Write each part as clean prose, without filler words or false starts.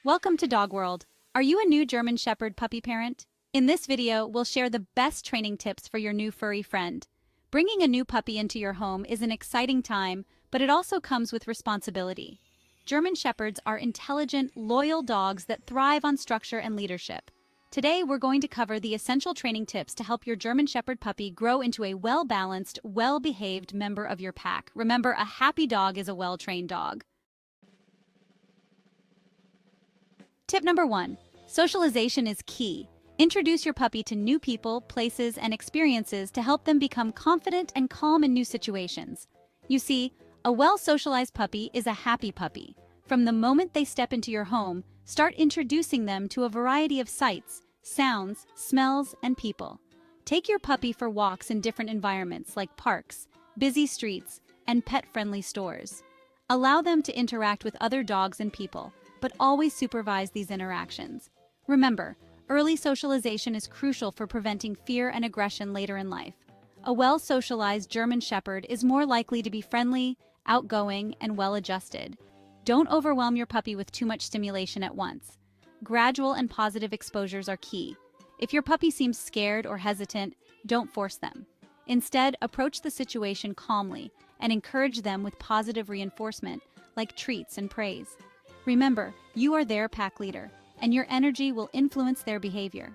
Welcome to Dog World. Are you a new German Shepherd puppy parent? In this video, we'll share the best training tips for your new furry friend. Bringing a new puppy into your home is an exciting time, but it also comes with responsibility. German Shepherds are intelligent, loyal dogs that thrive on structure and leadership. Today, we're going to cover the essential training tips to help your German Shepherd puppy grow into a well-balanced, well-behaved member of your pack. Remember, a happy dog is a well-trained dog. Tip number 1. Socialization is key. Introduce your puppy to new people, places, and experiences to help them become confident and calm in new situations. You see, a well-socialized puppy is a happy puppy. From the moment they step into your home, start introducing them to a variety of sights, sounds, smells, and people. Take your puppy for walks in different environments like parks, busy streets, and pet-friendly stores. Allow them to interact with other dogs and people, but always supervise these interactions. Remember, early socialization is crucial for preventing fear and aggression later in life. A well-socialized German Shepherd is more likely to be friendly, outgoing, and well-adjusted. Don't overwhelm your puppy with too much stimulation at once. Gradual and positive exposures are key. If your puppy seems scared or hesitant, don't force them. Instead, approach the situation calmly and encourage them with positive reinforcement, like treats and praise. Remember, you are their pack leader, and your energy will influence their behavior.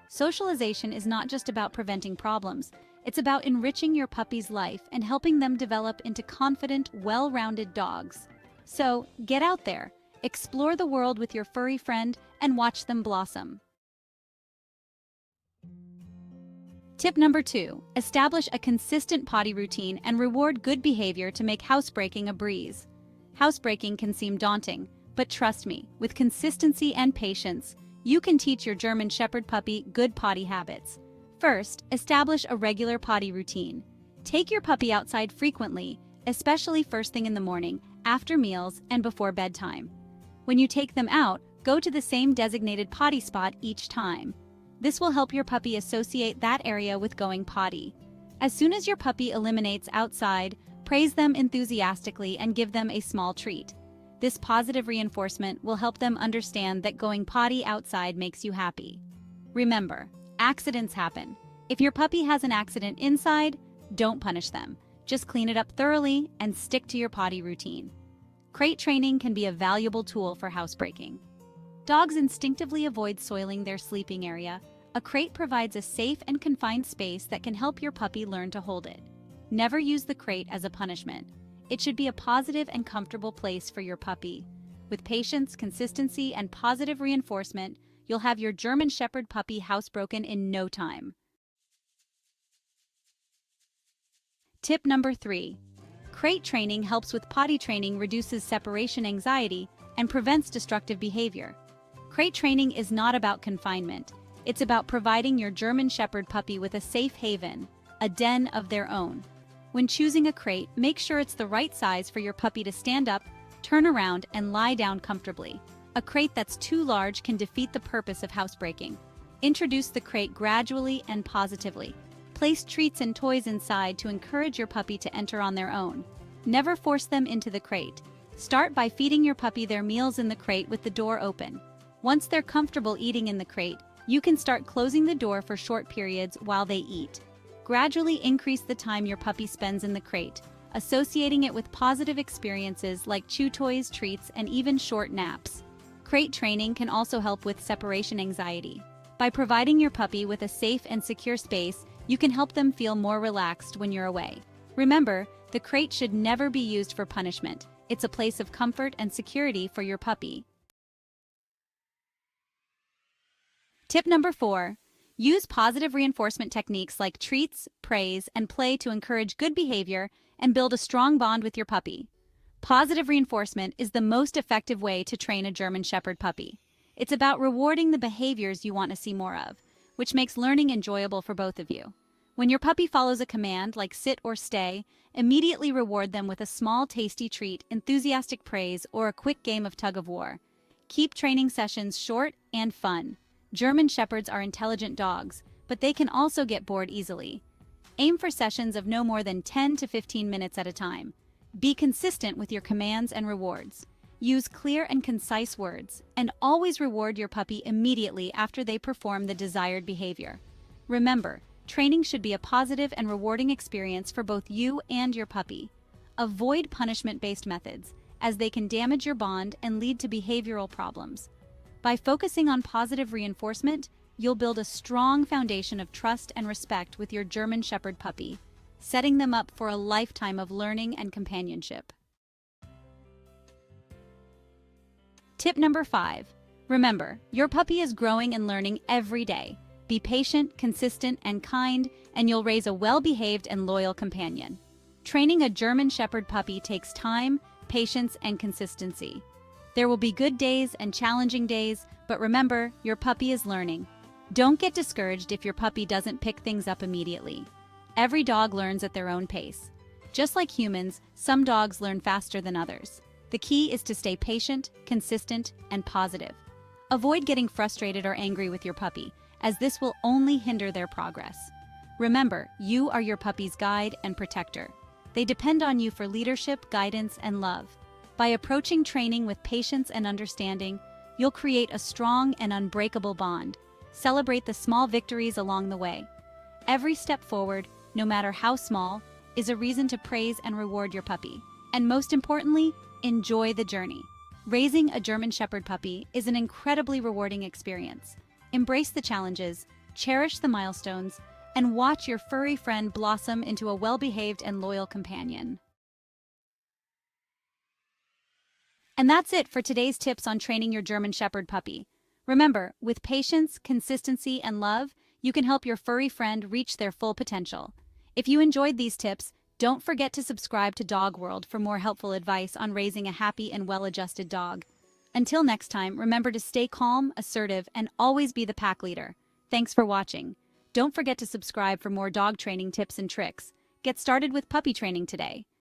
Socialization is not just about preventing problems, it's about enriching your puppy's life and helping them develop into confident, well-rounded dogs. So, get out there, explore the world with your furry friend, and watch them blossom. Tip number 2. Establish a consistent potty routine and reward good behavior to make housebreaking a breeze. Housebreaking can seem daunting, but trust me, with consistency and patience, you can teach your German Shepherd puppy good potty habits. First, establish a regular potty routine. Take your puppy outside frequently, especially first thing in the morning, after meals, and before bedtime. When you take them out, go to the same designated potty spot each time. This will help your puppy associate that area with going potty. As soon as your puppy eliminates outside, praise them enthusiastically and give them a small treat. This positive reinforcement will help them understand that going potty outside makes you happy. Remember, accidents happen. If your puppy has an accident inside, don't punish them. Just clean it up thoroughly and stick to your potty routine. Crate training can be a valuable tool for housebreaking. Dogs instinctively avoid soiling their sleeping area. A crate provides a safe and confined space that can help your puppy learn to hold it. Never use the crate as a punishment. It should be a positive and comfortable place for your puppy. With patience, consistency, and positive reinforcement, you'll have your German Shepherd puppy housebroken in no time. Tip number 3. Crate training helps with potty training, reduces separation anxiety, and prevents destructive behavior. Crate training is not about confinement. It's about providing your German Shepherd puppy with a safe haven, a den of their own. When choosing a crate, make sure it's the right size for your puppy to stand up, turn around, and lie down comfortably. A crate that's too large can defeat the purpose of housebreaking. Introduce the crate gradually and positively. Place treats and toys inside to encourage your puppy to enter on their own. Never force them into the crate. Start by feeding your puppy their meals in the crate with the door open. Once they're comfortable eating in the crate, you can start closing the door for short periods while they eat. Gradually increase the time your puppy spends in the crate, associating it with positive experiences like chew toys, treats, and even short naps. Crate training can also help with separation anxiety. By providing your puppy with a safe and secure space, you can help them feel more relaxed when you're away. Remember, the crate should never be used for punishment. It's a place of comfort and security for your puppy. Tip number 4. Use positive reinforcement techniques like treats, praise, and play to encourage good behavior and build a strong bond with your puppy. Positive reinforcement is the most effective way to train a German Shepherd puppy. It's about rewarding the behaviors you want to see more of, which makes learning enjoyable for both of you. When your puppy follows a command like sit or stay, immediately reward them with a small tasty treat, enthusiastic praise, or a quick game of tug-of-war. Keep training sessions short and fun. German Shepherds are intelligent dogs, but they can also get bored easily. Aim for sessions of no more than 10 to 15 minutes at a time. Be consistent with your commands and rewards. Use clear and concise words, and always reward your puppy immediately after they perform the desired behavior. Remember, training should be a positive and rewarding experience for both you and your puppy. Avoid punishment-based methods, as they can damage your bond and lead to behavioral problems. By focusing on positive reinforcement, you'll build a strong foundation of trust and respect with your German Shepherd puppy, setting them up for a lifetime of learning and companionship. Tip number 5. Remember, your puppy is growing and learning every day. Be patient, consistent, and kind, and you'll raise a well-behaved and loyal companion. Training a German Shepherd puppy takes time, patience, and consistency. There will be good days and challenging days, but remember, your puppy is learning. Don't get discouraged if your puppy doesn't pick things up immediately. Every dog learns at their own pace. Just like humans, some dogs learn faster than others. The key is to stay patient, consistent, and positive. Avoid getting frustrated or angry with your puppy, as this will only hinder their progress. Remember, you are your puppy's guide and protector. They depend on you for leadership, guidance, and love. By approaching training with patience and understanding, you'll create a strong and unbreakable bond. Celebrate the small victories along the way. Every step forward, no matter how small, is a reason to praise and reward your puppy. And most importantly, enjoy the journey. Raising a German Shepherd puppy is an incredibly rewarding experience. Embrace the challenges, cherish the milestones, and watch your furry friend blossom into a well-behaved and loyal companion. And that's it for today's tips on training your German Shepherd puppy. Remember, with patience, consistency, and love, you can help your furry friend reach their full potential. If you enjoyed these tips, don't forget to subscribe to Dog World for more helpful advice on raising a happy and well-adjusted dog. Until next time, remember to stay calm, assertive, and always be the pack leader. Thanks for watching. Don't forget to subscribe for more dog training tips and tricks. Get started with puppy training today.